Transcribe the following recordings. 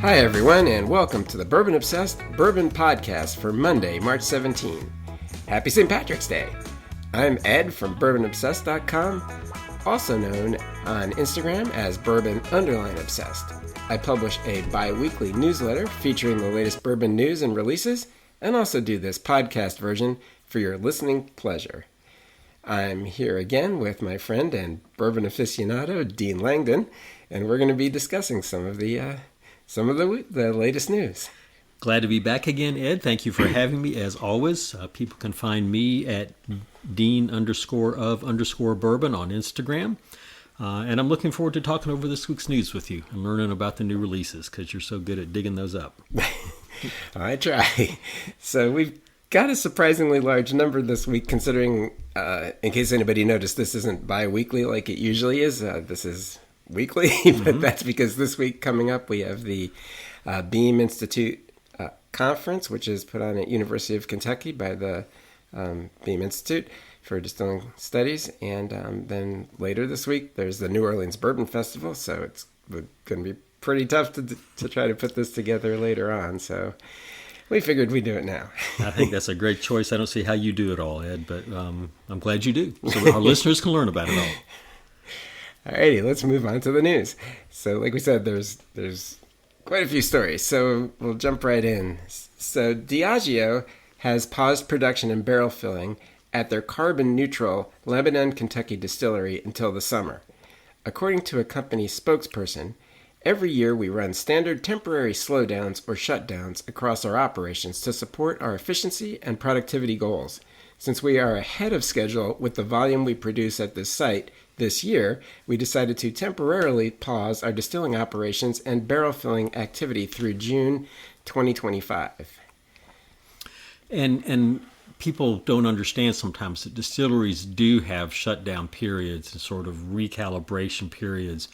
Hi everyone, and welcome to the Bourbon Obsessed Bourbon Podcast for Monday, March 17. Happy St. Patrick's Day! I'm Ed from bourbon-obsessed.com, also known on Instagram as bourbon_obsessed. I publish a bi-weekly newsletter featuring the latest bourbon news and releases, and also do this podcast version for your listening pleasure. I'm here again with my friend and bourbon aficionado, Dean Langdon, and we're going to be discussing some of the latest news. Glad to be back again, Ed. Thank you for having me, as always. People can find me at Dean_of_bourbon on Instagram. And I'm looking forward to talking over this week's news with you and learning about the new releases, because you're so good at digging those up. I try. So we've got a surprisingly large number this week, considering, in case anybody noticed, this isn't bi-weekly like it usually is. This is weekly, but that's because this week coming up we have the Beam Institute conference, which is put on at University of Kentucky by the Beam Institute for Distilling Studies, and then later this week there's the New Orleans Bourbon Festival, so it's going to be pretty tough to try to put this together later on, so we figured we'd do it now. I think that's a great choice. I don't see how you do it all, Ed, but I'm glad you do, so our listeners can learn about it all. Alrighty, let's move on to the news. So like we said, there's quite a few stories, so we'll jump right in. So Diageo has paused production and barrel filling at their carbon-neutral London, Kentucky distillery until the summer. According to a company spokesperson, every year we run standard temporary slowdowns or shutdowns across our operations to support our efficiency and productivity goals. Since we are ahead of schedule with the volume we produce at this site this year, we decided to temporarily pause our distilling operations and barrel filling activity through June 2025. And people don't understand sometimes that distilleries do have shutdown periods and sort of recalibration periods.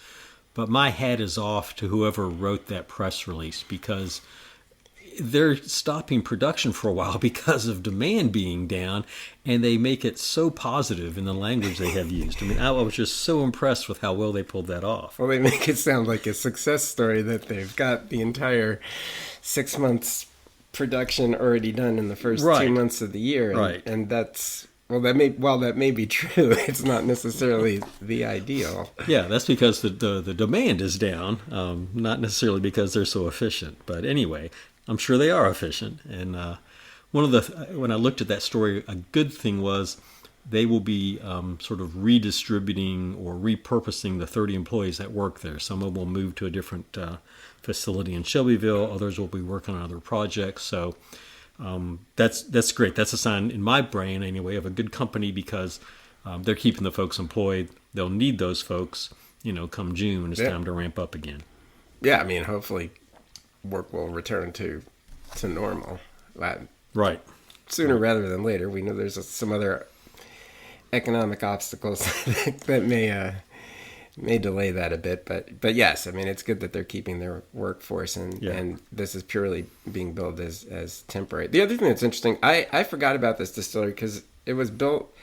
But my hat is off to whoever wrote that press release, because they're stopping production for a while because of demand being down, and they make it so positive in the language they have used. I mean, I was just so impressed with how well they pulled that off. Well, they make it sound like a success story that they've got the entire 6 months production already done in the first 2 months of the year. And, and that's, that may be true, it's not necessarily the ideal. Yeah, that's because the demand is down, not necessarily because they're so efficient. But anyway, I'm sure they are efficient. And when I looked at that story, a good thing was they will be sort of redistributing or repurposing the 30 employees that work there. Some of them will move to a different facility in Shelbyville. Others will be working on other projects. So that's great. That's a sign in my brain, anyway, of a good company, because they're keeping the folks employed. They'll need those folks, come June when it's time to ramp up again. Yeah, I mean, hopefully work will return to normal. Right. Sooner rather than later. We know there's some other economic obstacles that may delay that a bit, but yes, I mean, it's good that they're keeping their workforce, and this is purely being billed as temporary. The other thing that's interesting, I forgot about this distillery because it was built,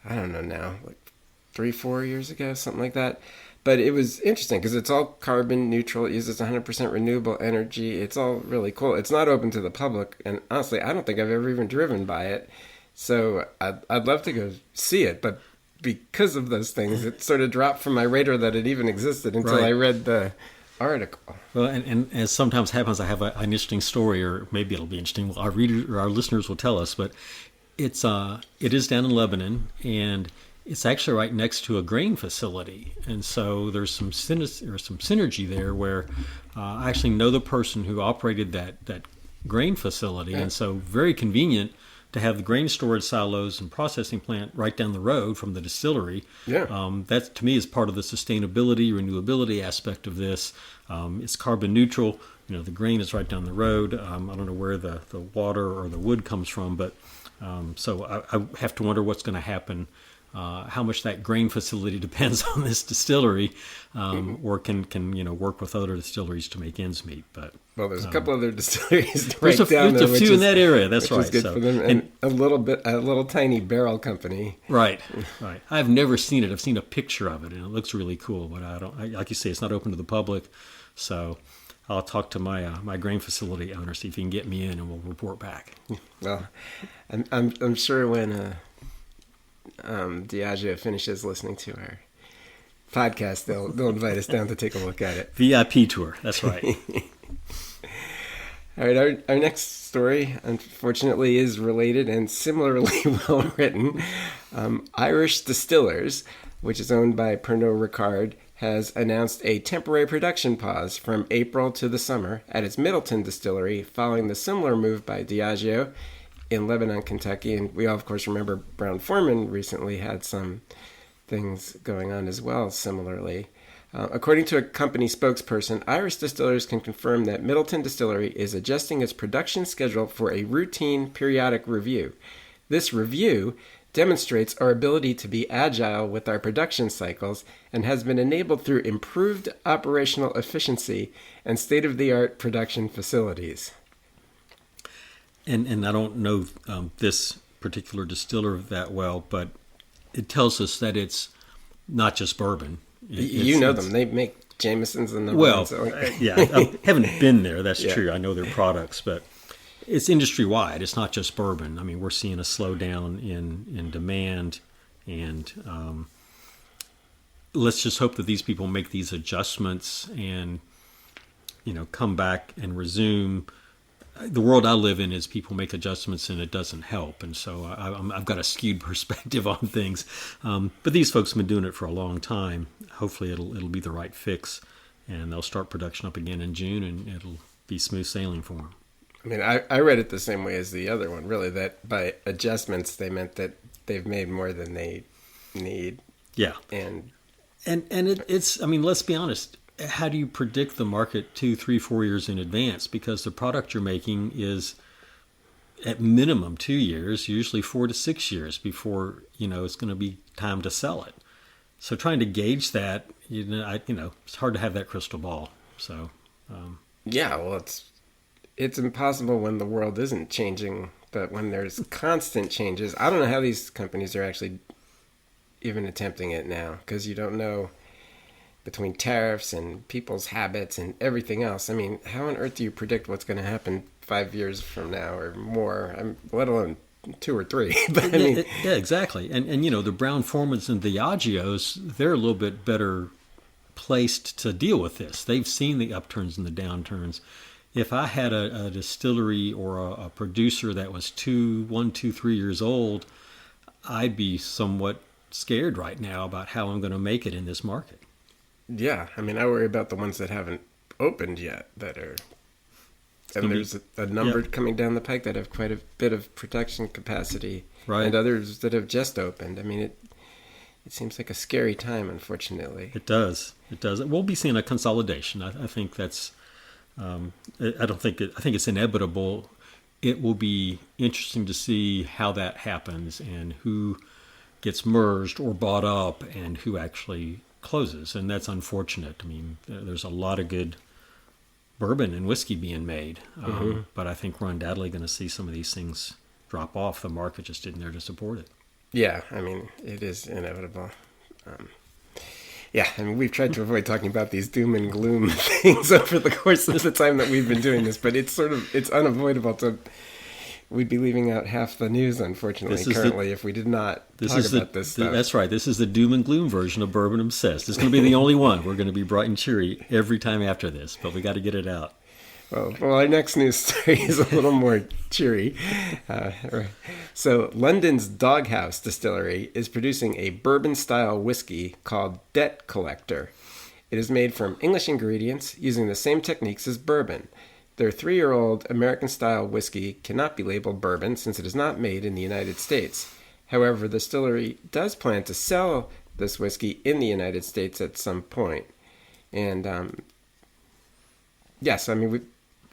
I don't know now, like 3-4 years ago, something like that. But it was interesting because it's all carbon neutral. It uses 100% renewable energy. It's all really cool. It's not open to the public, and honestly, I don't think I've ever even driven by it. So I'd love to go see it, but because of those things, it sort of dropped from my radar that it even existed until I read the article. Well, and as sometimes happens, I have an interesting story, or maybe it'll be interesting. Our readers or our listeners will tell us, but it is down in Lebanon, and it's actually right next to a grain facility, and so there's some synergy there where I actually know the person who operated that grain facility, and so very convenient to have the grain storage silos and processing plant right down the road from the distillery. Yeah. That, to me, is part of the sustainability, renewability aspect of this. It's carbon neutral. The grain is right down the road. I don't know where the water or the wood comes from, but so I have to wonder what's going to happen. How much that grain facility depends on this distillery, or can work with other distilleries to make ends meet. But there's a couple other distilleries right down there. There's a few in that area. That's right. Is good for them, and a little tiny barrel company. Right. I've never seen it. I've seen a picture of it, and it looks really cool. But I don't. Like you say, it's not open to the public. So I'll talk to my my grain facility owner, see if he can get me in, and we'll report back. Well, I'm sure when Diageo finishes listening to our podcast, they'll invite us down to take a look at it. VIP tour. That's right. All right, our next story, unfortunately, is related and similarly well written. Irish Distillers, which is owned by Pernod Ricard, has announced a temporary production pause from April to the summer at its Middleton distillery, following the similar move by Diageo in Lebanon, Kentucky. And we all, of course, remember Brown-Forman recently had some things going on as well, similarly. According to a company spokesperson, Irish Distillers can confirm that Middleton Distillery is adjusting its production schedule for a routine periodic review. This review demonstrates our ability to be agile with our production cycles and has been enabled through improved operational efficiency and state-of-the-art production facilities. And I don't know this particular distiller that well, but it tells us that it's not just bourbon. You know them. They make Jamesons and the well, yeah, I haven't been there. That's Yeah. true. I know their products, but it's industry wide. It's not just bourbon. I mean, we're seeing a slowdown in demand, and let's just hope that these people make these adjustments and come back and resume. The world I live in is people make adjustments and it doesn't help, and so I've got a skewed perspective on things. But these folks have been doing it for a long time. Hopefully, it'll be the right fix, and they'll start production up again in June, and it'll be smooth sailing for them. I mean, I read it the same way as the other one, really, that by adjustments, they meant that they've made more than they need. Yeah. And it's, I mean, let's be honest. How do you predict the market 2, 3, 4 years in advance? Because the product you're making is at minimum 2 years, usually 4 to 6 years before, it's going to be time to sell it. So trying to gauge that, it's hard to have that crystal ball. So, yeah, well, it's impossible when the world isn't changing, but when there's constant changes, I don't know how these companies are actually even attempting it now, because you don't know between tariffs and people's habits and everything else. I mean, how on earth do you predict what's going to happen 5 years from now or more, let alone 2 or 3? But I mean, yeah, exactly. And the Brown-Formans and the Diageos, they're a little bit better placed to deal with this. They've seen the upturns and the downturns. If I had a distillery or a producer that was 1, 2, 3 years old, I'd be somewhat scared right now about how I'm going to make it in this market. Yeah, I mean, I worry about the ones that haven't opened yet and there's a number coming down the pike that have quite a bit of production capacity, right, and others that have just opened. I mean, it seems like a scary time, unfortunately. It does. We'll be seeing a consolidation. I think that's. I think it's inevitable. It will be interesting to see how that happens and who gets merged or bought up and who actually closes, and that's unfortunate. I mean, there's a lot of good bourbon and whiskey being made, but I think we're undoubtedly going to see some of these things drop off. The market just isn't there to support it. Yeah, I mean, it is inevitable. Yeah, I mean, we've tried to avoid talking about these doom and gloom things over the course of the time that we've been doing this, but it's unavoidable to. We'd be leaving out half the news, unfortunately, currently, if we did not talk about this stuff. That's right. This is the doom and gloom version of Bourbon Obsessed. It's going to be the only one. We're going to be bright and cheery every time after this, but we got to get it out. Well, our next news story is a little more cheery. So, London's Doghouse Distillery is producing a bourbon-style whiskey called Debt Collector. It is made from English ingredients using the same techniques as bourbon. Their 3-year-old American-style whiskey cannot be labeled bourbon since it is not made in the United States. However, the distillery does plan to sell this whiskey in the United States at some point. And, yes, I mean, we've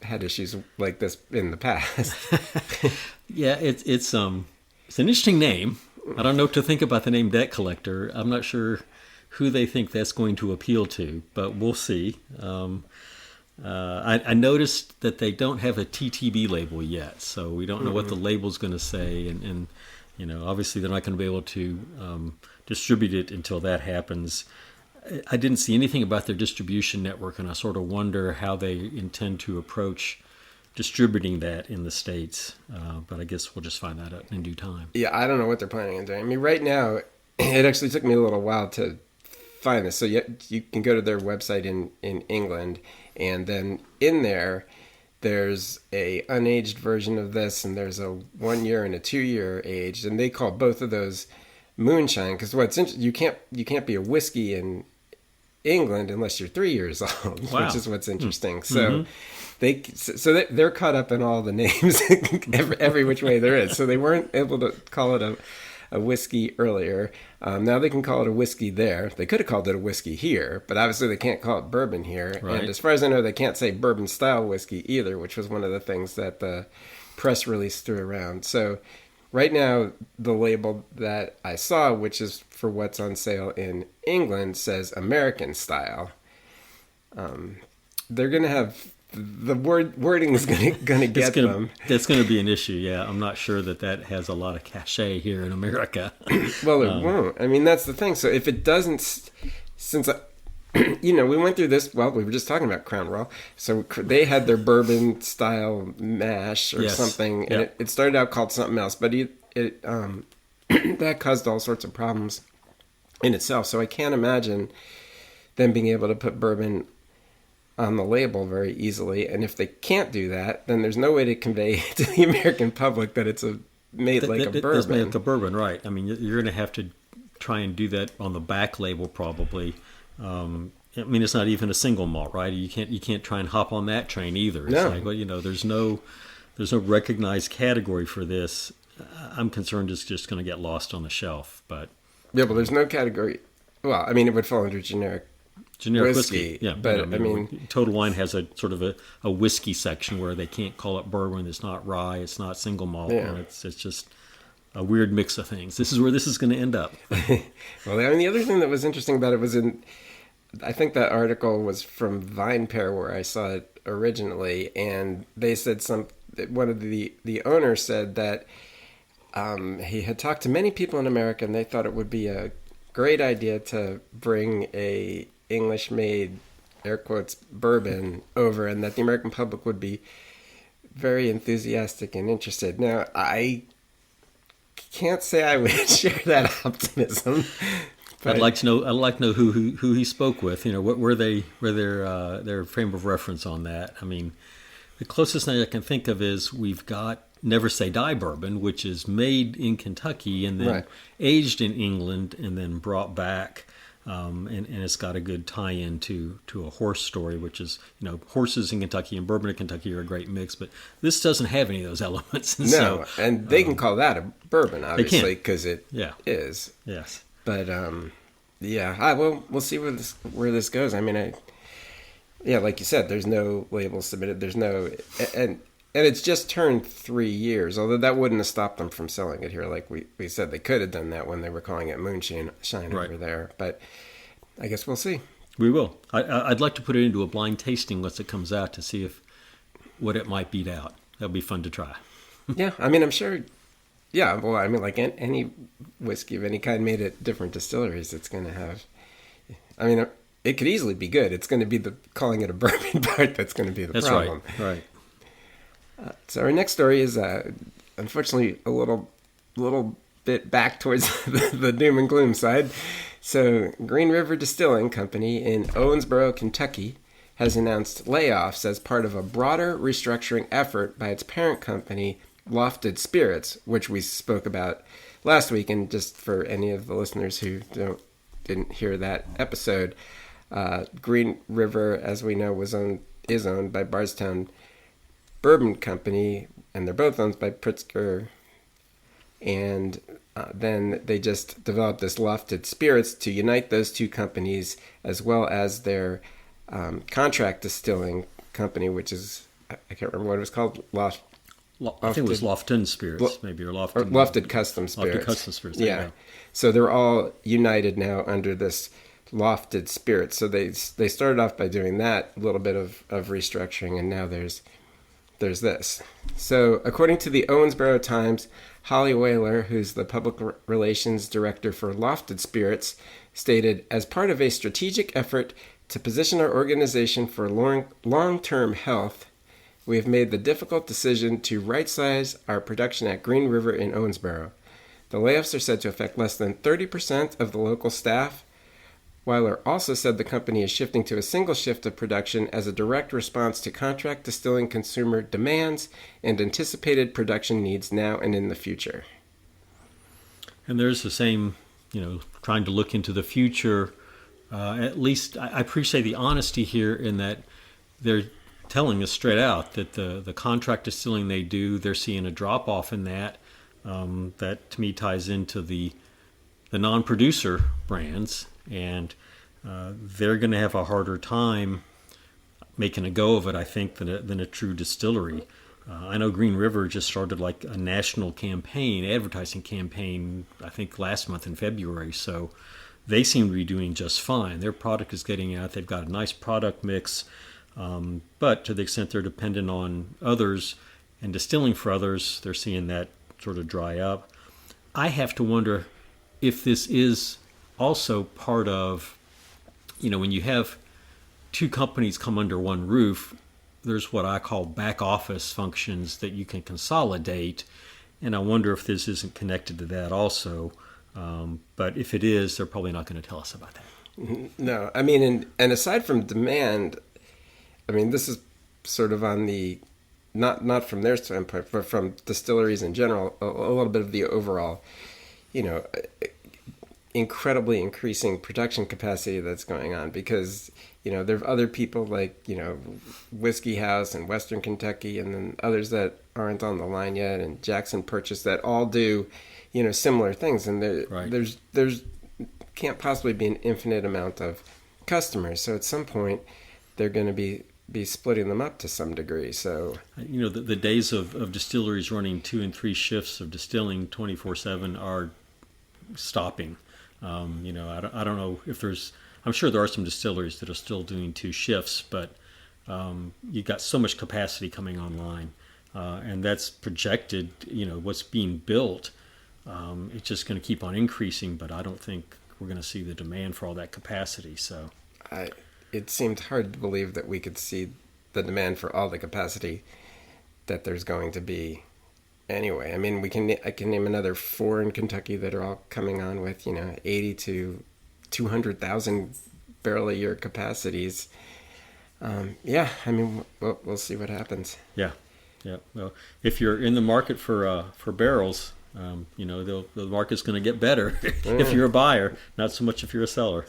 had issues like this in the past. Yeah, it's an interesting name. I don't know what to think about the name Debt Collector. I'm not sure who they think that's going to appeal to, but we'll see. I noticed that they don't have a TTB label yet, so we don't know what the label's going to say, and obviously they're not going to be able to distribute it until that happens. I didn't see anything about their distribution network, and I sort of wonder how they intend to approach distributing that in the States. But I guess we'll just find that out in due time. Yeah, I don't know what they're planning on doing. I mean, right now, it actually took me a little while to find this. So you can go to their website in England, and then in there's a unaged version of this, and there's a 1 year and a 2 year aged, and they call both of those moonshine. Because what's interesting, you can't be a whiskey in England unless you're 3 years old, Wow. which is what's interesting. So they're caught up in all the names every which way there is. So they weren't able to call it a whiskey earlier. Now they can call it a whiskey there. They could have called it a whiskey here, but obviously they can't call it bourbon here. Right. And as far as I know, they can't say bourbon-style whiskey either, which was one of the things that the press release threw around. So right now, the label that I saw, which is for what's on sale in England, says American style. They're going to have the wording is going to get them. That's going to be an issue. Yeah, I'm not sure that has a lot of cachet here in America. Well, it won't. I mean, that's the thing. So if it doesn't, since we went through this. Well, we were just talking about Crown Royal. So they had their bourbon style mash or something, and it started out called something else, but it that caused all sorts of problems in itself. So I can't imagine them being able to put bourbon on the label very easily. And if they can't do that, then there's no way to convey to the American public that it's made like a bourbon. It's made like a bourbon, right? I mean, you're going to have to try and do that on the back label probably. I mean, it's not even a single malt, right? You can't try and hop on that train either. It's like, well, there's no recognized category for this. I'm concerned it's just going to get lost on the shelf. But yeah, but there's no category. Well, I mean, it would fall under generic whiskey. Yeah, but I mean, Total Wine has a sort of a whiskey section where they can't call it bourbon. It's not rye. It's not single malt. Yeah. It's just a weird mix of things. This is where this is going to end up. Well, I mean, the other thing that was interesting about it was I think that article was from VinePair where I saw it originally, and they said one of the owners said that he had talked to many people in America, and they thought it would be a great idea to bring a English-made, air quotes, bourbon over, and that the American public would be very enthusiastic and interested. Now, I can't say I would share that optimism. I'd like to know who he spoke with. What were their frame of reference on that? I mean, the closest thing I can think of is we've got Never Say Die bourbon, which is made in Kentucky and then aged in England and then brought back. And it's got a good tie-in to a horse story, which is, horses in Kentucky and bourbon in Kentucky are a great mix, but this doesn't have any of those elements. And and they can call that a bourbon, obviously, because it is. Yes. But, we'll see where this goes. I mean, like you said, there's no label submitted. There's no, and it's just turned 3 years, although that wouldn't have stopped them from selling it here. Like we said, they could have done that when they were calling it moonshine over there. But I guess we'll see. We will. I'd like to put it into a blind tasting once it comes out to see what it might beat out. That'd be fun to try. Yeah, I mean, I'm sure. Yeah, well, I mean, like any whiskey of any kind made at different distilleries, it's going to have. I mean, it could easily be good. It's going to be calling it a bourbon part that's going to be the problem. That's right. So our next story is, unfortunately, a little bit back towards the doom and gloom side. So Green River Distilling Company in Owensboro, Kentucky, has announced layoffs as part of a broader restructuring effort by its parent company, Lofted Spirits, which we spoke about last week. And just for any of the listeners who didn't hear that episode, Green River, as we know, is owned by Bardstown Bourbon Company, and they're both owned by Pritzker. And then they just developed this Lofted Spirits to unite those two companies, as well as their contract distilling company, which is, I can't remember what it was called. I think it was Lofton Spirits, maybe, or Lofton. Lofted Custom Spirits. Lofted Custom Spirits. Yeah. So they're all united now under this Lofted Spirits. So they started off by doing that, a little bit of restructuring, and now there's this. So according to the Owensboro Times, Holly Whaler, who's the public relations director for Lofted Spirits, stated, "As part of a strategic effort to position our organization for long-term health, we have made the difficult decision to right-size our production at Green River in Owensboro. The layoffs are said to affect less than 30% of the local staff." Weiler also said the company is shifting to a single shift of production as a direct response to contract distilling consumer demands and anticipated production needs now and in the future. And there's the same, trying to look into the future. At least I appreciate the honesty here in that they're telling us straight out that the contract distilling they do, they're seeing a drop off in that. That to me ties into the non-producer brands, and they're going to have a harder time making a go of it, I think, than a true distillery. I know Green River just started like a national advertising campaign, I think last month in February. So they seem to be doing just fine. Their product is getting out. They've got a nice product mix. But to the extent they're dependent on others and distilling for others, they're seeing that sort of dry up. I have to wonder if this is also part of, when you have two companies come under one roof, there's what I call back office functions that you can consolidate. And I wonder if this isn't connected to that also. But if it is, they're probably not going to tell us about that. No, I mean, and aside from demand, I mean, this is sort of on the, not from their standpoint, but from distilleries in general, a little bit of the overall, incredibly increasing production capacity that's going on, because, there are other people like, Whiskey House in Western Kentucky, and then others that aren't on the line yet, and Jackson Purchase, that all do, similar things. And there's can't possibly be an infinite amount of customers. So at some point, they're going to be splitting them up to some degree. So the days of distilleries running 2 and 3 shifts of distilling 24/7 are stopping. I don't know if there's. I'm sure there are some distilleries that are still doing 2 shifts, but you've got so much capacity coming online, and that's projected. What's being built, it's just going to keep on increasing. But I don't think we're going to see the demand for all that capacity. So it seemed hard to believe that we could see the demand for all the capacity that there's going to be. Anyway, I mean, I can name another 4 in Kentucky that are all coming on with 80 to 200,000 barrel a year capacities. I mean, we'll see what happens. Yeah. Well, if you're in the market for barrels, the market's going to get better if you're a buyer, not so much if you're a seller.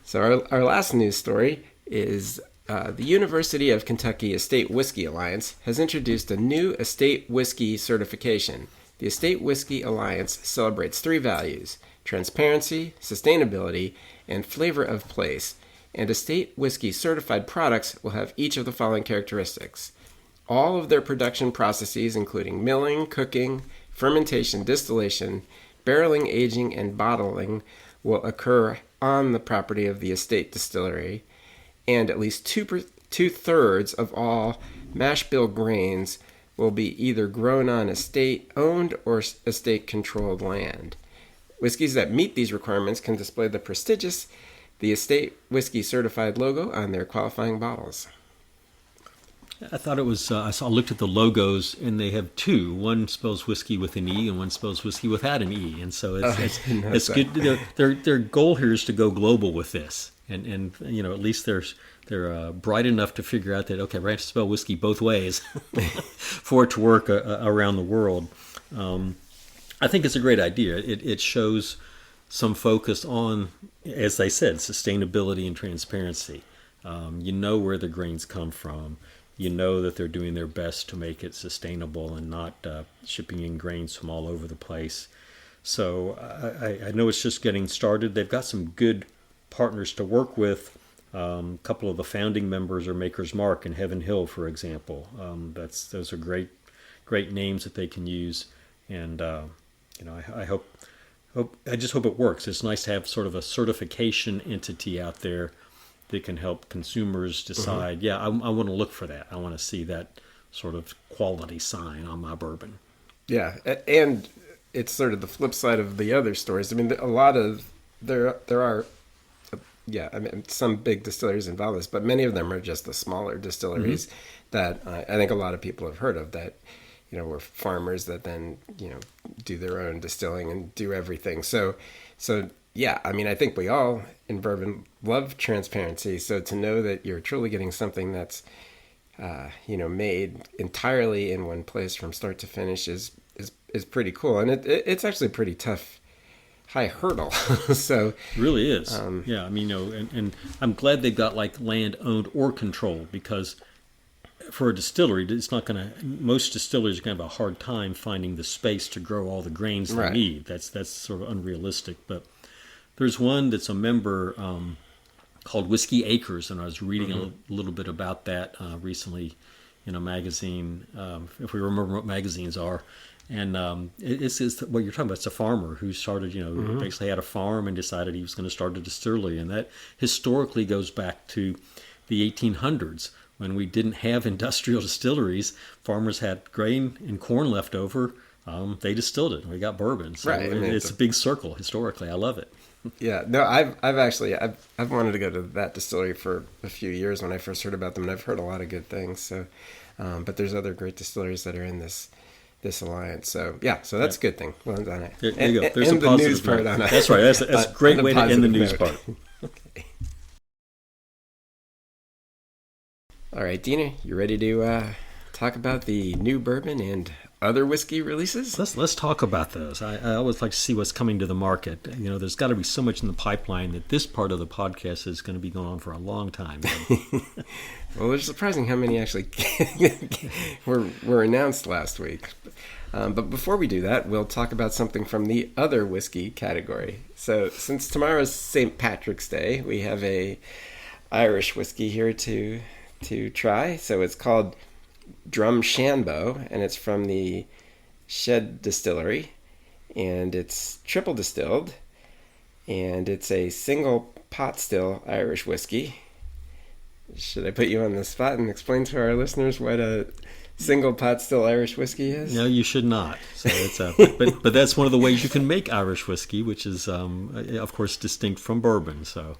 So our last news story is the University of Kentucky Estate Whiskey Alliance has introduced a new estate whiskey certification. The Estate Whiskey Alliance celebrates 3 values: transparency, sustainability, and flavor of place. And estate whiskey certified products will have each of the following characteristics. All of their production processes, including milling, cooking, fermentation, distillation, barreling, aging, and bottling, will occur on the property of the estate distillery, and at least 2/3 of all mash bill grains will be either grown on estate-owned or estate-controlled land. Whiskeys that meet these requirements can display the prestigious The Estate Whiskey Certified logo on their qualifying bottles. I thought it was, I looked at the logos, and they have 2. One spells whiskey with an E, and one spells whiskey without an E. And so it's good. Their goal here is to go global with this. And at least they're bright enough to figure out that, okay, we have to spell whiskey both ways for it to work around the world. I think it's a great idea. It shows some focus on, as they said, sustainability and transparency. Where the grains come from. That they're doing their best to make it sustainable and not shipping in grains from all over the place. So I know it's just getting started. They've got some good partners to work with. A couple of the founding members are Maker's Mark and Heaven Hill, for example. Those are great names that they can use. And I just hope it works. It's nice to have sort of a certification entity out there that can help consumers decide, I want to look for that. I want to see that sort of quality sign on my bourbon. Yeah, and it's sort of the flip side of the other stories. I mean, a lot of there are, yeah, I mean, some big distilleries involved in this, but many of them are just the smaller distilleries that I think a lot of people have heard of. That were farmers that then do their own distilling and do everything. So yeah, I mean, I think we all in bourbon love transparency. So to know that you're truly getting something that's made entirely in one place from start to finish is pretty cool, and it's actually a pretty tough, high hurdle. So it really is. Yeah, I mean, and I'm glad they got like land owned or controlled, because for a distillery, it's not going to. Most distilleries are going to have a hard time finding the space to grow all the grains they need. That's sort of unrealistic. But there's one that's a member called Whiskey Acres, and I was reading a little bit about that recently in a magazine, if we remember what magazines are. And it's what you're talking about. It's a farmer who started, basically had a farm and decided he was going to start a distillery. And that historically goes back to the 1800s, when we didn't have industrial distilleries. Farmers had grain and corn left over. They distilled it, and we got bourbon. So right. I mean, it's a big circle historically. I love it. Yeah, no, I've wanted to go to that distillery for a few years when I first heard about them, and I've heard a lot of good things. So, but there's other great distilleries that are in this alliance. So yeah, so that's a good thing. Well done it. There you go. There's and a the positive news part note. on it. That's right. That's a great way to end the news part. Okay. All right, Dina, you ready to talk about the new bourbon and other whiskey releases? Let's talk about those. I always like to see what's coming to the market. There's got to be so much in the pipeline that this part of the podcast is going to be going on for a long time. Well, it's surprising how many actually were announced last week. But before we do that, we'll talk about something from the other whiskey category. So since tomorrow's St. Patrick's Day, we have a Irish whiskey here to try. So it's called Drumshanbo, and it's from the Shed Distillery, and it's triple distilled, and it's a single pot still Irish whiskey. Should I put you on the spot and explain to our listeners what a single pot still Irish whiskey is? No, you should not. So it's but that's one of the ways you can make Irish whiskey, which is of course distinct from bourbon. So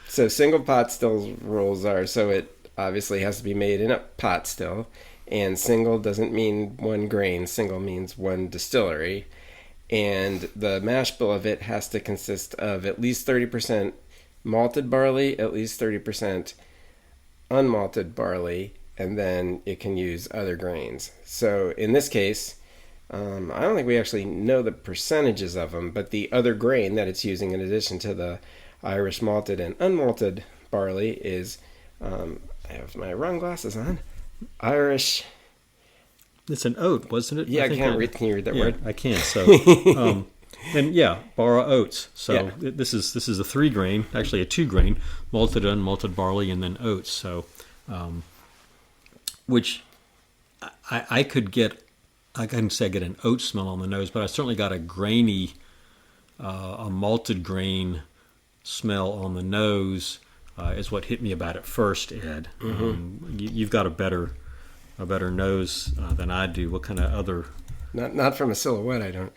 single pot still rules are, so it obviously has to be made in a pot still. And single doesn't mean one grain. Single means one distillery. And the mash bill of it has to consist of at least 30% malted barley, at least 30% unmalted barley, and then it can use other grains. So in this case, I don't think we actually know the percentages of them, but the other grain that it's using in addition to the Irish malted and unmalted barley is, I have my wrong glasses on, Irish. It's an oat, wasn't it? Yeah, I can't read. Can you read that word? I can. So, and yeah, Barra oats. So this is a 3 grain, actually a 2 grain, malted, unmalted barley, and then oats. So, which I could get. I can say I get an oat smell on the nose, but I certainly got a grainy, a malted grain smell on the nose. Is what hit me about it first, Ed. You've got a better nose than I do. What kind of other? Not from a silhouette, I don't.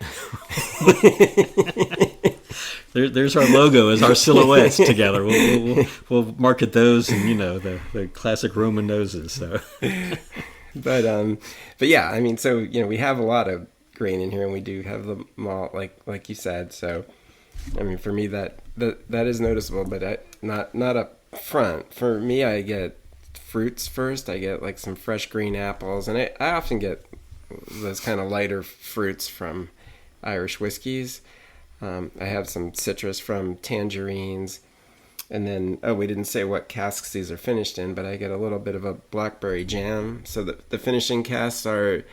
There's our logo as our silhouettes together. We'll market those, and the classic Roman noses. So, but yeah, I mean, so we have a lot of grain in here, and we do have the malt, like you said. So, I mean, for me that is noticeable, but not up front. For me, I get fruits first. I get like some fresh green apples, and I often get those kind of lighter fruits from Irish whiskeys. I have some citrus from tangerines, and then we didn't say what casks these are finished in, but I get a little bit of a blackberry jam. So the finishing casks are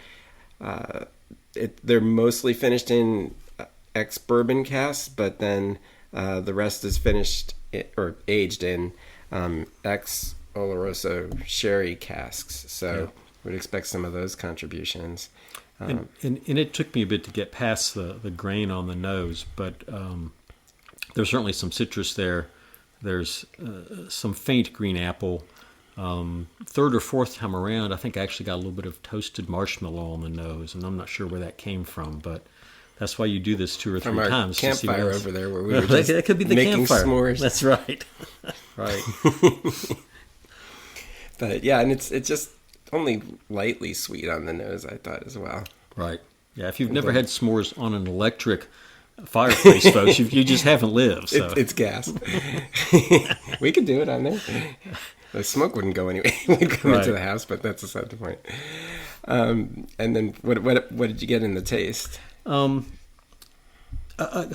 they're mostly finished in ex-bourbon casks, but then the rest is finished or aged in ex-Oloroso sherry casks. So we'd expect some of those contributions. And it took me a bit to get past the grain on the nose, but there's certainly some citrus there. There's some faint green apple. Third or fourth time around, I think I actually got a little bit of toasted marshmallow on the nose, and I'm not sure where that came from, but that's why you do this 2 or 3 From our times. campfire over there where we were just that could be the making campfire. s'mores. That's right. Right. But yeah, and it's just only lightly sweet on the nose, I thought, as well. Right. Yeah, if you've never had s'mores on an electric fireplace, folks, you just haven't lived. So. It's gas. We could do it on there. The smoke wouldn't go anyway. It would come into the house, but that's beside the point. And then what did you get in the taste? Of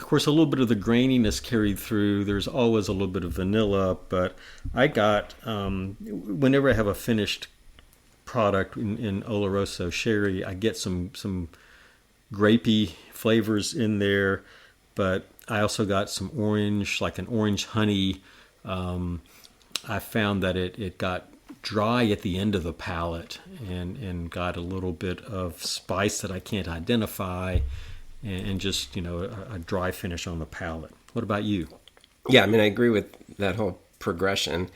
course, a little bit of the graininess carried through. There's always a little bit of vanilla, but I got, whenever I have a finished product in Oloroso sherry, I get some grapey flavors in there, but I also got some orange, like an orange honey. I found that it got dry at the end of the palate and got a little bit of spice that I can't identify, and just, a dry finish on the palate. What about you? Yeah, I mean, I agree with that whole progression.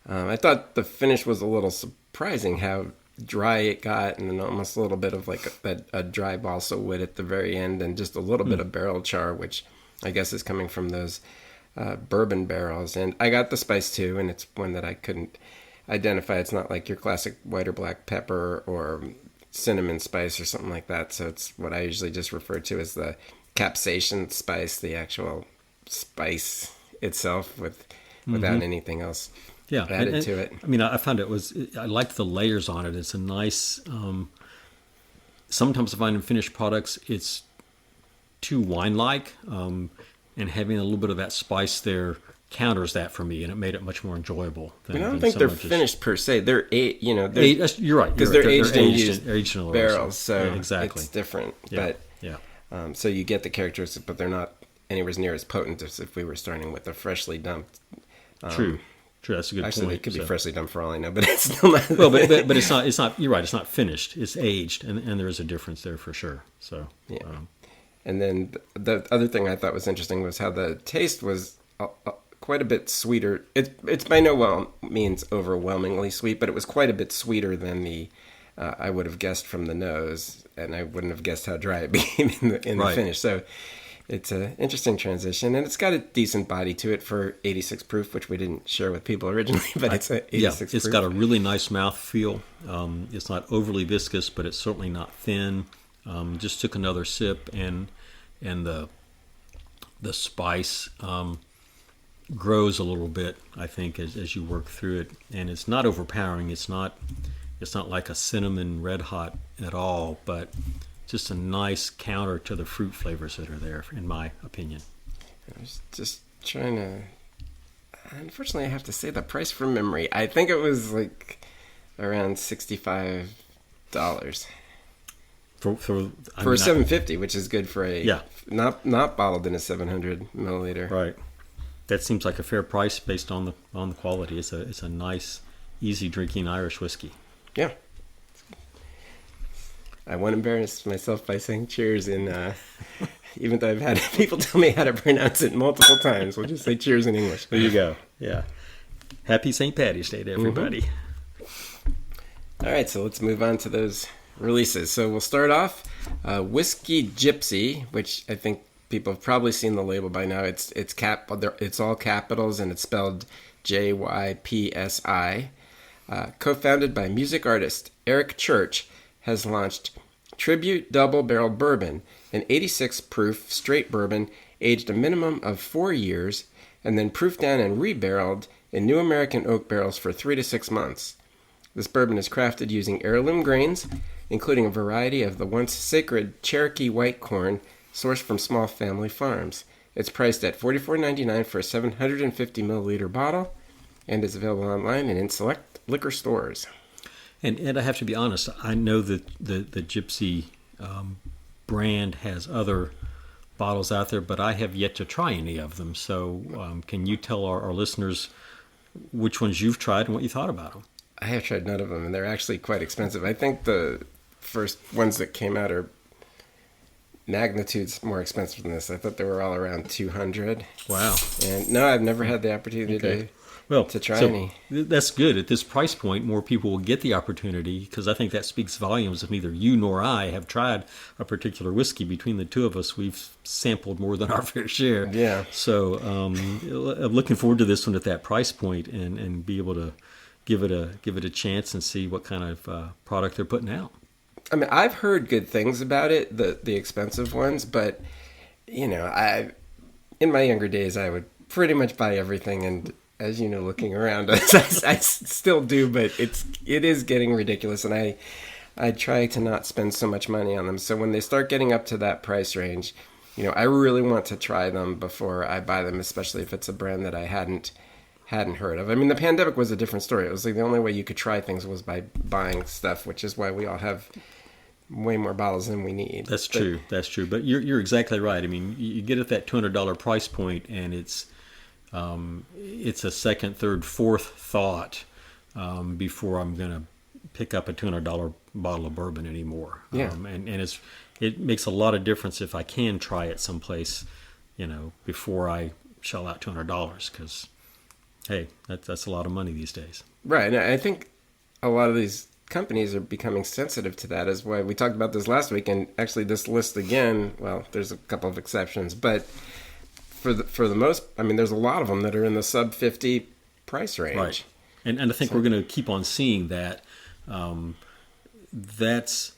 I thought the finish was a little surprising how dry it got, and then almost a little bit of like a dry balsa wood at the very end, and just a little bit of barrel char, which I guess is coming from those bourbon barrels. And I got the spice too, and it's one that I couldn't identify. It's not like your classic white or black pepper or cinnamon spice or something like that. So it's what I usually just refer to as the capsaicin spice, the actual spice itself without anything else added to it. I mean, I found I liked the layers on it. It's a nice, sometimes I find in finished products, it's too wine-like, and having a little bit of that spice there counters that for me, and it made it much more enjoyable. I don't think they're finished per se. They're you're right, because they're aged in barrels, so yeah, exactly. It's different. Yeah. But so you get the characteristics, but they're not anywhere near as potent as if we were starting with a freshly dumped. True. That's a good actually, point. It could be freshly dumped for all I know, but it's still not. Well, but it's not. It's not. You're right. It's not finished. It's aged, and there is a difference there for sure. So yeah. And then the other thing I thought was interesting was how the taste was quite a bit sweeter. It's by no means overwhelmingly sweet, but it was quite a bit sweeter than the I would have guessed from the nose, and I wouldn't have guessed how dry it became in the finish. So it's an interesting transition, and it's got a decent body to it for 86 proof, which we didn't share with people originally, but it's 86 proof. It's got a really nice mouthfeel. It's not overly viscous, but it's certainly not thin. Just took another sip, and the spice grows a little bit, I think, as you work through it, and it's not overpowering. It's not like a cinnamon red hot at all, but just a nice counter to the fruit flavors that are there, in my opinion. I was just trying to. Unfortunately, I have to say the price from memory. I think it was like around $65 for $750, which is good for not bottled in a 700 milliliter. Right. That seems like a fair price based on the quality. It's a nice, easy drinking Irish whiskey. Yeah. I won't embarrass myself by saying cheers even though I've had people tell me how to pronounce it multiple times. We'll just say cheers in English. There you go. Yeah. Happy St. Patty's Day to everybody. Mm-hmm. All right, so let's move on to those releases. So we'll start off Whiskey JYPSI, which I think people have probably seen the label by now. It's all capitals, and it's spelled JYPSI. Co-founded by music artist Eric Church, has launched Tribute Double Barrel Bourbon, an 86 proof straight bourbon aged a minimum of 4 years and then proofed down and rebarreled in new American oak barrels for 3 to 6 months. This bourbon is crafted using heirloom grains, including a variety of the once sacred Cherokee white corn sourced from small family farms. It's priced at $44.99 for a 750 milliliter bottle and is available online and in select liquor stores. And I have to be honest, I know that the JYPSI brand has other bottles out there, but I have yet to try any of them. So can you tell our listeners which ones you've tried and what you thought about them? I have tried none of them, and they're actually quite expensive. I think the first ones that came out are magnitudes more expensive than this. I thought they were all around $200. Wow. And no, I've never had the opportunity to Well, to try so any. that's good. At this price point, more people will get the opportunity, because I think that speaks volumes. If neither you nor I have tried a particular whiskey, between the two of us, we've sampled more than our fair share. Yeah. So I'm looking forward to this one at that price point, and be able to give it a chance and see what kind of product they're putting out. I mean, I've heard good things about it, the expensive ones, but in my younger days, I would pretty much buy everything, and as you know, looking around, I still do, but it is getting ridiculous, and I try to not spend so much money on them. So when they start getting up to that price range, I really want to try them before I buy them, especially if it's a brand that I hadn't heard of. I mean, the pandemic was a different story. It was like the only way you could try things was by buying stuff, which is why we all have way more bottles than we need. That's true. But you're exactly right. I mean, you get at that $200 price point, and it's a second, third, fourth thought before I'm going to pick up a $200 bottle of bourbon anymore. Yeah. And it makes a lot of difference if I can try it someplace, before I shell out $200, because, hey, that's a lot of money these days. Right. And I think a lot of these companies are becoming sensitive to that, is why we talked about this last week, and actually this list again, well, there's a couple of exceptions, but for the most, I mean, there's a lot of them that are in the sub 50 price range. Right. And I think we're going to keep on seeing that. That's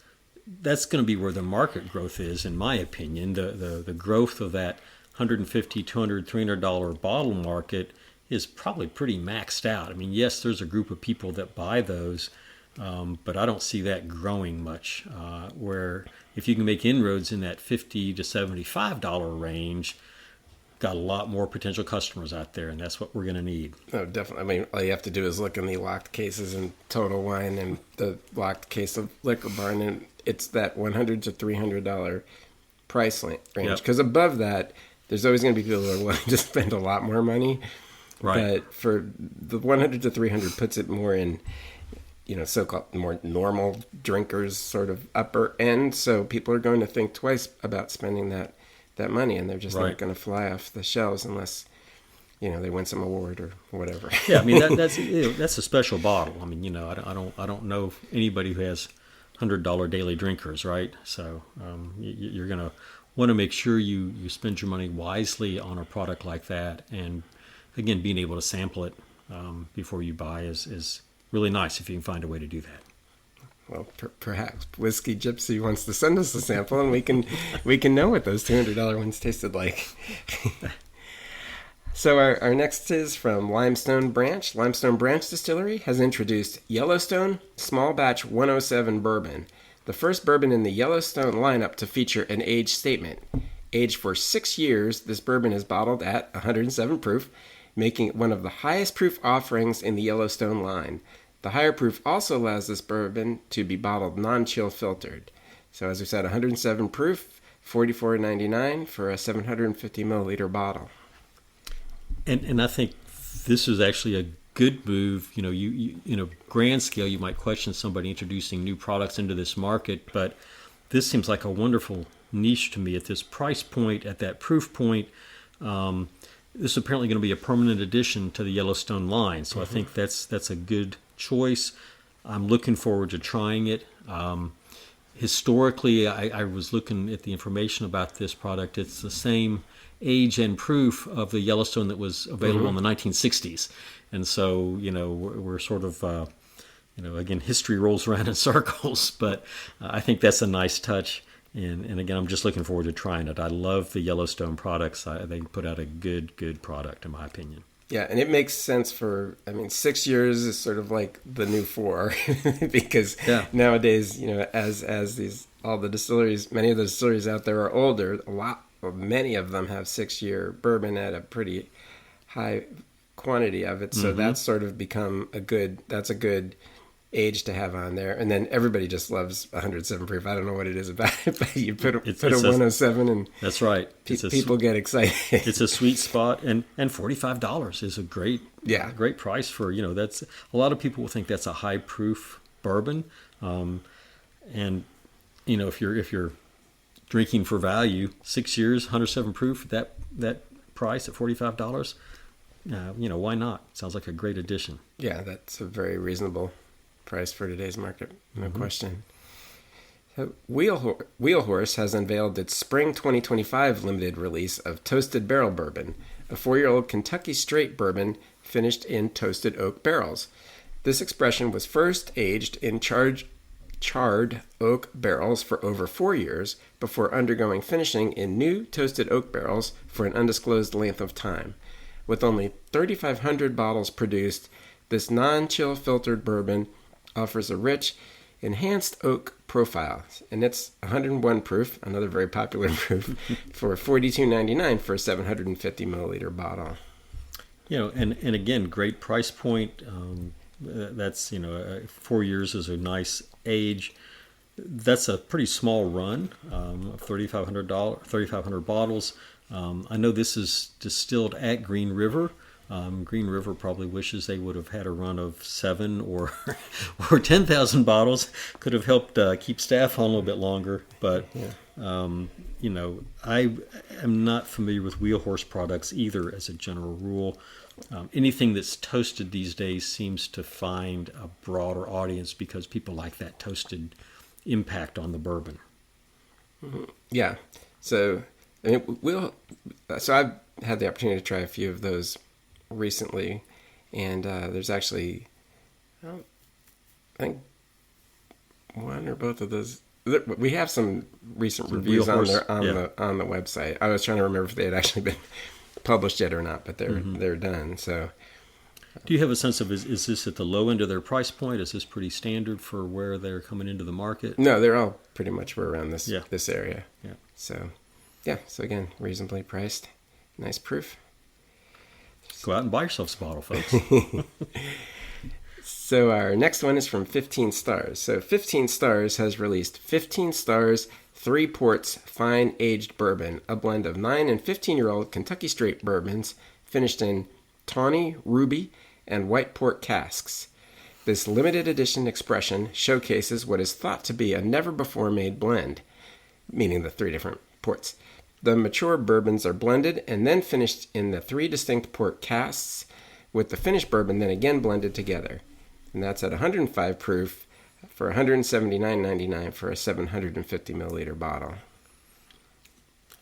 going to be where the market growth is, in my opinion. The growth of that $150, $200, $300 bottle market is probably pretty maxed out. I mean, yes, there's a group of people that buy those, but I don't see that growing much. Where if you can make inroads in that $50 to $75 range, got a lot more potential customers out there, and that's what we're going to need. Oh, definitely. I mean, all you have to do is look in the locked cases in Total Wine and the locked case of Liquor Barn, and it's that $100 to $300 price range. Because above that, there's always going to be people who are willing to spend a lot more money. Right. But for the 100 to 300 puts it more in, so-called more normal drinkers sort of upper end. So people are going to think twice about spending that money, and they're just not going to fly off the shelves unless, they win some award or whatever. Yeah, I mean that's a special bottle. I mean, I don't know anybody who has $100 daily drinkers, right? So you're going to want to make sure you spend your money wisely on a product like that, and again, being able to sample it before you buy is really nice if you can find a way to do that. Well, perhaps Whiskey JYPSI wants to send us a sample, and we can know what those $200 ones tasted like. So our next is from Limestone Branch. Limestone Branch Distillery has introduced Yellowstone Small Batch 107 Bourbon, the first bourbon in the Yellowstone lineup to feature an age statement. Aged for 6 years, this bourbon is bottled at 107 proof, making it one of the highest proof offerings in the Yellowstone line. The higher proof also allows this bourbon to be bottled non-chill filtered. So as we said, 107 proof, $44.99 for a 750 milliliter bottle. And I think this is actually a good move. You grand scale, you might question somebody introducing new products into this market, but this seems like a wonderful niche to me at this price point, at that proof point. This is apparently going to be a permanent addition to the Yellowstone line, so I think that's a good choice. I'm looking forward to trying it. Historically, I was looking at the information about this product. It's the same age and proof of the Yellowstone that was available in the 1960s. And so, we're sort of, again, history rolls around in circles, but I think that's a nice touch. And again, I'm just looking forward to trying it. I love the Yellowstone products. They put out a good product, in my opinion. Yeah, and it makes sense 6 years is sort of like the new 4 because nowadays, as all the distilleries, many of the distilleries out there are older. Many of them have 6-year bourbon at a pretty high quantity of it. So that's sort of become a good age to have on there. And then everybody just loves 107 proof. I don't know what it is about it, but you put a 107 and that's right. People get excited. It's a sweet spot, and $45 is a great price for, that's a lot of people will think that's a high proof bourbon. And if you're drinking for value, 6 years, 107 proof, that price at $45, why not? Sounds like a great addition. Yeah, that's a very reasonable price for today's market, no question. So Wheelhorse has unveiled its Spring 2025 limited release of Toasted Barrel Bourbon, a 4-year-old Kentucky straight bourbon finished in toasted oak barrels. This expression was first aged in charred oak barrels for over 4 years before undergoing finishing in new toasted oak barrels for an undisclosed length of time. With only 3,500 bottles produced, this non-chill filtered bourbon offers a rich, enhanced oak profile, and it's 101 proof, another very popular proof, for $42.99 for a 750 milliliter bottle. And again, great price point. That's 4 years is a nice age. That's a pretty small run of $3,500 bottles. I know this is distilled at Green River. Green River probably wishes they would have had a run of 7 or 10,000 bottles. Could have helped keep staff on a little bit longer. But, I am not familiar with Wheelhorse products either as a general rule. Anything that's toasted these days seems to find a broader audience because people like that toasted impact on the bourbon. Yeah. So, I've had the opportunity to try a few of those recently, and there's actually, I think, one or both of those. We have some recent reviews on the website. I was trying to remember if they had actually been published yet or not, but they're done. So, do you have a sense of is this at the low end of their price point? Is this pretty standard for where they're coming into the market? No, they're all pretty much around this area. Yeah. So, so again, reasonably priced, nice proof. Go out and buy yourself a bottle, folks. So our next one is from 15 Stars. So 15 Stars has released 15 Stars 3 Ports Fine Aged Bourbon, a blend of 9 and 15-year-old Kentucky straight bourbons finished in tawny, ruby, and white port casks. This limited edition expression showcases what is thought to be a never-before-made blend, meaning the 3 different ports. The mature bourbons are blended and then finished in the 3 distinct port casks, with the finished bourbon then again blended together. And that's at 105 proof for $179.99 for a 750 milliliter bottle.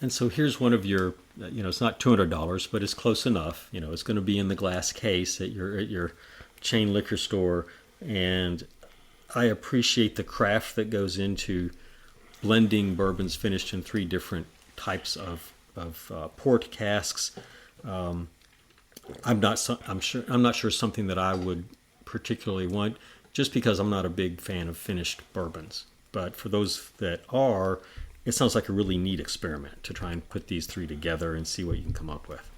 And so here's one of your, it's not $200, but it's close enough. It's going to be in the glass case at your chain liquor store. And I appreciate the craft that goes into blending bourbons finished in 3 different types of port casks. I'm not sure something that I would particularly want, just because I'm not a big fan of finished bourbons. But for those that are, it sounds like a really neat experiment to try and put these 3 together and see what you can come up with.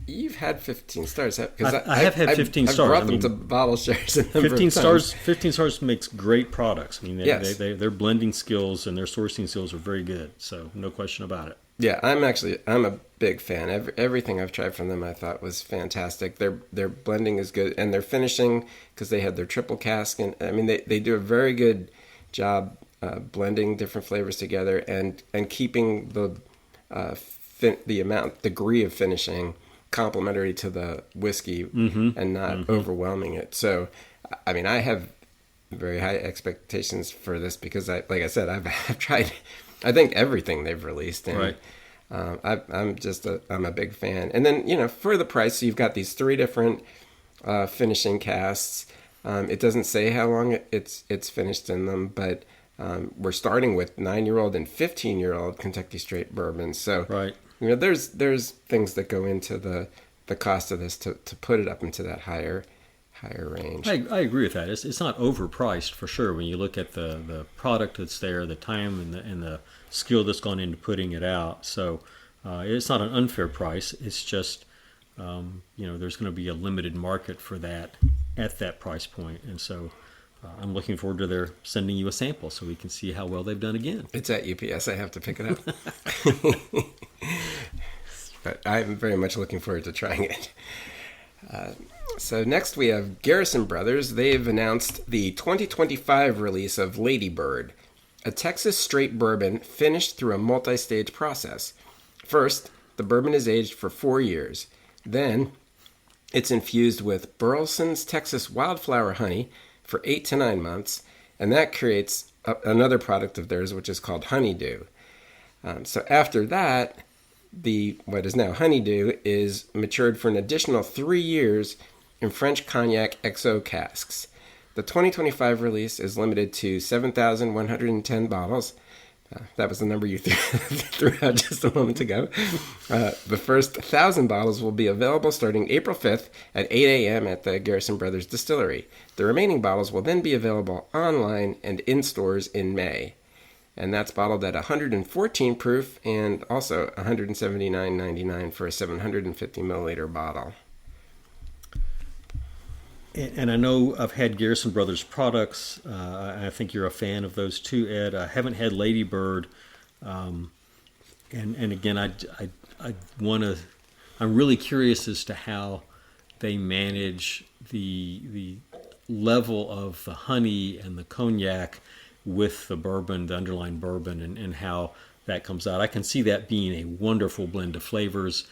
You've had 15 Stars? I have had 15 Stars. I've brought them to bottle shares. 15 Stars makes great products. I mean, their blending skills and their sourcing skills are very good. So no question about it. Yeah, I'm a big fan. Everything I've tried from them I thought was fantastic. Their blending is good, and their finishing, because they had their triple cask, and I mean they do a very good job blending different flavors together and keeping the degree of finishing complementary to the whiskey and not overwhelming it. So, I mean, I have very high expectations for this because like I said, I've tried, I think, everything they've released, and right. I'm a big fan. And then, for the price, so you've got these 3 different finishing casks. It doesn't say how long it's finished in them, but we're starting with 9-year-old and 15-year-old Kentucky straight bourbons. So, right. There's things that go into the cost of this to put it up into that higher range. I agree with that. It's not overpriced for sure when you look at the product that's there, the time and the skill that's gone into putting it out. So it's not an unfair price. It's just there's going to be a limited market for that at that price point, and so I'm looking forward to their sending you a sample so we can see how well they've done again. It's at UPS. I have to pick it up. But I'm very much looking forward to trying it. So next we have Garrison Brothers. They've announced the 2025 release of Lady Bird, a Texas straight bourbon finished through a multi-stage process. First, the bourbon is aged for 4 years. Then, It's infused with Burleson's Texas wildflower honey for 8 to 9 months, and that creates another product of theirs, which is called honeydew. So after that, what is now honeydew is matured for an additional 3 years in French cognac XO casks. The 2025 release is limited to 7,110 bottles. That was the number you threw out just a moment ago. The first 1,000 bottles will be available starting April 5th at 8 a.m. at the Garrison Brothers Distillery. The remaining bottles will then be available online and in stores in May. And that's bottled at 114 proof and also $179.99 for a 750 milliliter bottle. And I know I've had Garrison Brothers products. I think you're a fan of those too, Ed. I haven't had Lady Bird, and again, I'm really curious as to how they manage the level of the honey and the cognac with the bourbon, the underlying bourbon, and how that comes out. I can see that being a wonderful blend of flavors.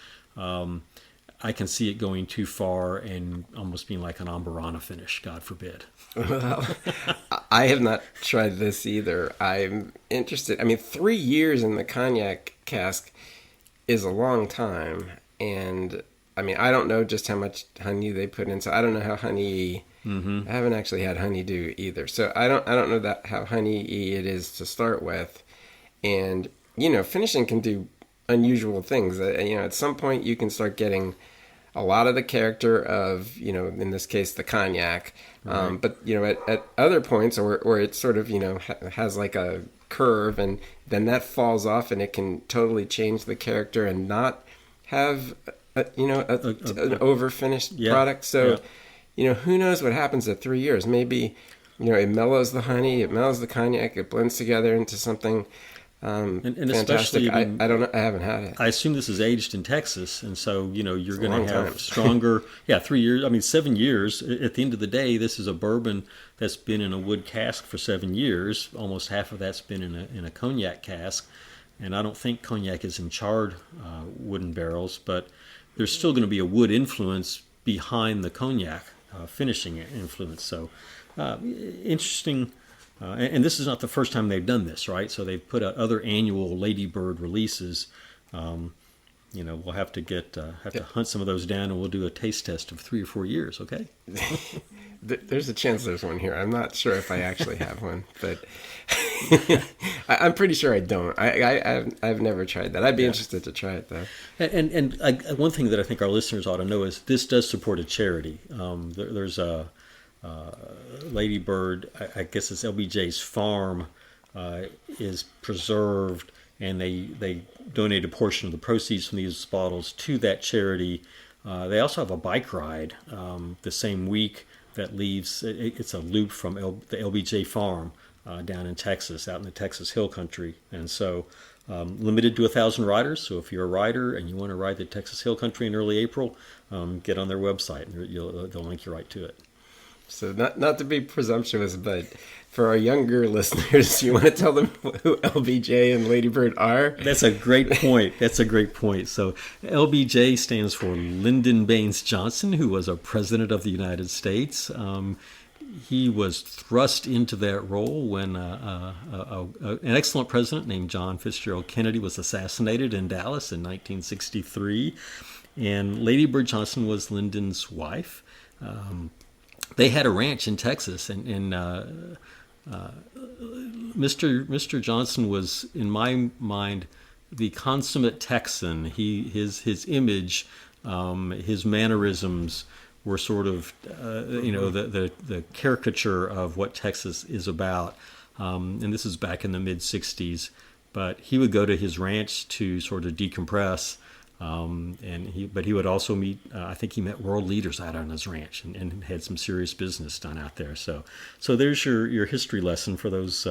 I can see it going too far and almost being like an Amburana finish, God forbid. Well, I have not tried this either. I'm interested. I mean, 3 years in the cognac cask is a long time. And, I mean, I don't know just how much honey they put in. So I don't know how honey... Mm-hmm. I haven't actually had honeydew either. So I don't know how honey-y it is to start with. And, finishing can do unusual things. At some point you can start getting a lot of the character of, in this case, the cognac. Right. But, at other points, or it sort of, has like a curve, and then that falls off, and it can totally change the character and not have, an over-finished product. So, who knows what happens at 3 years? Maybe, it mellows the honey, it mellows the cognac, it blends together into something and fantastic. especially, I don't know. I haven't had it. I assume this is aged in Texas, and so you're going to have stronger. 3 years. I mean, 7 years. At the end of the day, this is a bourbon that's been in a wood cask for 7 years. Almost half of that's been in a cognac cask, and I don't think cognac is in charred wooden barrels, but there's still going to be a wood influence behind the cognac finishing influence. So interesting. And this is not the first time they've done this, right? So they've put out other annual Lady Bird releases. We'll have to hunt some of those down, and we'll do a taste test of 3 or 4 years. Okay. There's a chance there's one here. I'm not sure if I actually have one, but I'm pretty sure I don't. I've never tried that. I'd be interested to try it though. And one thing that I think our listeners ought to know is this does support a charity. There's a Lady Bird, I guess it's LBJ's farm, is preserved, and they donate a portion of the proceeds from these bottles to that charity. They also have a bike ride the same week that leaves. It's a loop from the LBJ farm down in Texas, out in the Texas Hill Country, and so limited to 1,000 riders. So if you're a rider and you want to ride the Texas Hill Country in early April, get on their website, and they'll link you right to it. So not to be presumptuous, but for our younger listeners, you want to tell them who LBJ and Lady Bird are? That's a great point. So LBJ stands for Lyndon Baines Johnson, who was a president of the United States. He was thrust into that role when an excellent president named John Fitzgerald Kennedy was assassinated in Dallas in 1963. And Lady Bird Johnson was Lyndon's wife. They had a ranch in Texas, and Mr. Johnson was, in my mind, the consummate Texan. His image, his mannerisms were sort of, the caricature of what Texas is about. And this is back in the mid '60s. But he would go to his ranch to sort of decompress. But he would also meet. I think he met world leaders out on his ranch and had some serious business done out there. So there's your history lesson for those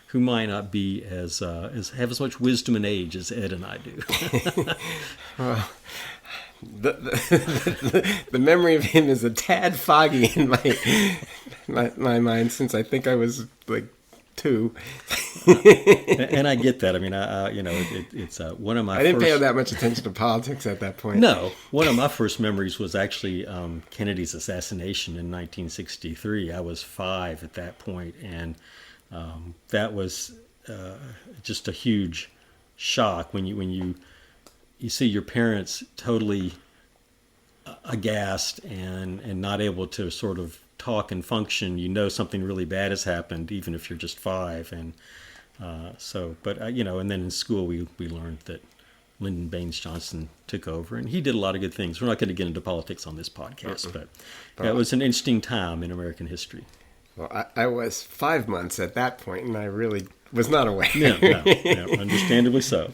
who might not be as have as much wisdom and age as Ed and I do. Well, the memory of him is a tad foggy in my mind, since I think I was like 2. And I get that. I mean, it's one of my. I didn't first... pay that much attention to politics at that point. No, one of my first memories was actually Kennedy's assassination in 1963. I was 5 at that point, and that was just a huge shock when you see your parents totally aghast and not able to sort of talk and function. You know something really bad has happened, even if you're just 5. And and then in school we learned that Lyndon Baines Johnson took over, and he did a lot of good things. We're not going to get into politics on this podcast, but it was an interesting time in American history. Well, I was 5 months at that point, and I really was not aware. No, understandably so.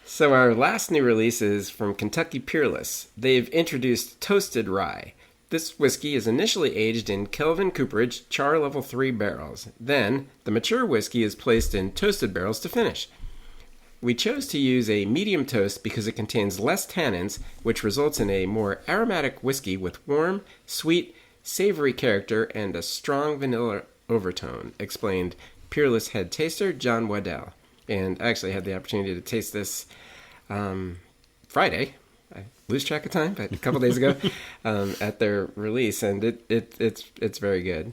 So our last new release is from Kentucky Peerless. They've introduced Toasted Rye. This whiskey is initially aged in Kelvin Cooperage Char Level 3 barrels. Then, the mature whiskey is placed in toasted barrels to finish. We chose to use a medium toast because it contains less tannins, which results in a more aromatic whiskey with warm, sweet, savory character and a strong vanilla overtone, explained Peerless head taster John Waddell. And I actually had the opportunity to taste this Friday. I lose track of time, but a couple days ago at their release, and it's very good.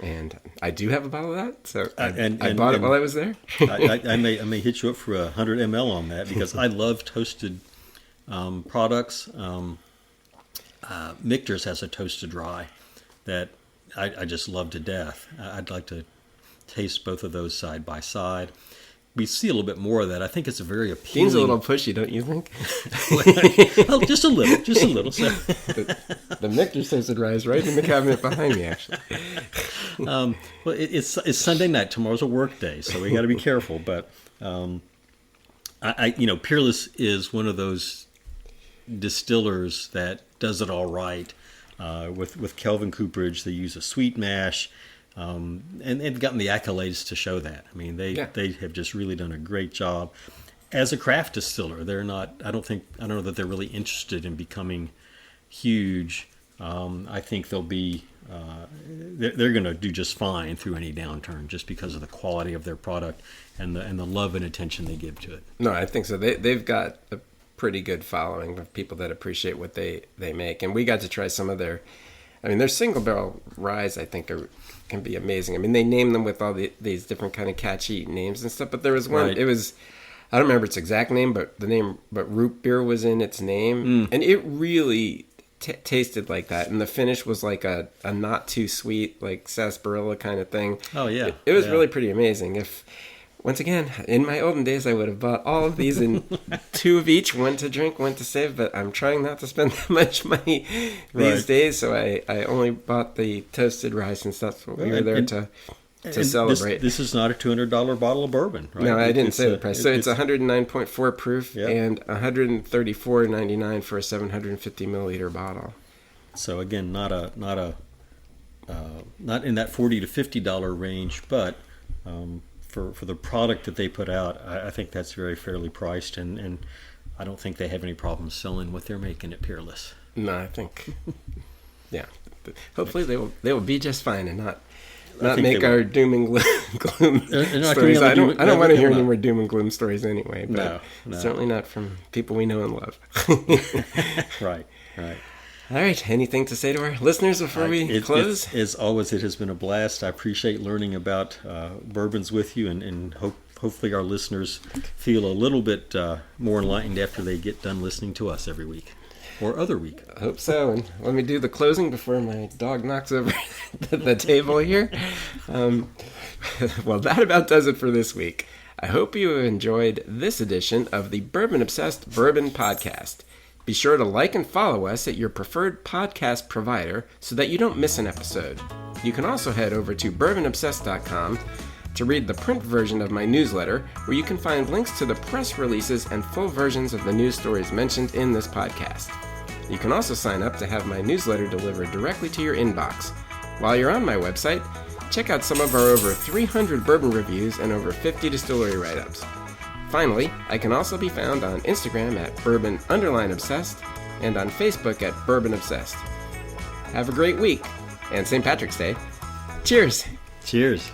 And I do have a bottle of that, so I bought it while I was there. I may hit you up for 100 ml on that because I love toasted products. Michter's has a toasted rye that I just love to death. I'd like to taste both of those side by side. We see a little bit more of that. I think it's a very appealing. Seems a little pushy, don't you think? Well, just a little. So. The Michter's toasted rye is right in the cabinet behind me, actually. Well, it's Sunday night. Tomorrow's a work day, so we got to be careful. But Peerless is one of those distillers that does it all right. With Kelvin Cooperage, they use a sweet mash. And they've gotten the accolades to show that. I mean, they have just really done a great job as a craft distiller. They're not. I don't know that they're really interested in becoming huge. I think they'll be. They're going to do just fine through any downturn, just because of the quality of their product and the love and attention they give to it. No, I think so. They've got a pretty good following of people that appreciate what they make, and we got to try some of their. I mean, their single barrel ryes, I think, can be amazing. I mean, they name them with all these different kind of catchy names and stuff. But there was one. Right. It was, I don't remember its exact name, but root beer was in its name, and it really tasted like that. And the finish was like a not too sweet, like sarsaparilla kind of thing. Oh yeah, it was really pretty amazing. If once again, in my olden days, I would have bought all of these in 2 of each, 1 to drink, 1 to save, but I'm trying not to spend that much money these days, so I only bought the toasted rye since that's what we were there to celebrate. This is not a $200 bottle of bourbon, right? No, I didn't say the price. So it's 109.4 proof and $134.99 for a 750 milliliter bottle. So again, not in that $40 to $50 range, but for the product that they put out, I think that's very fairly priced, and I don't think they have any problems selling what they're making at Peerless. No, I think, yeah. Hopefully they will be just fine and not make our doom and gloom stories. I don't want to hear any more doom and gloom stories anyway, but no. Certainly not from people we know and love. Right. All right. Anything to say to our listeners before we close? As always, it has been a blast. I appreciate learning about bourbons with you, and hopefully our listeners feel a little bit more enlightened after they get done listening to us every week or other week. I hope so. And let me do the closing before my dog knocks over the table here. Well, that about does it for this week. I hope you enjoyed this edition of the Bourbon Obsessed Bourbon Podcast. Be sure to like and follow us at your preferred podcast provider so that you don't miss an episode. You can also head over to bourbonobsessed.com to read the print version of my newsletter, where you can find links to the press releases and full versions of the news stories mentioned in this podcast. You can also sign up to have my newsletter delivered directly to your inbox. While you're on my website, check out some of our over 300 bourbon reviews and over 50 distillery write-ups. Finally, I can also be found on Instagram at bourbon_obsessed and on Facebook at Bourbon Obsessed. Have a great week, and St. Patrick's Day. Cheers! Cheers!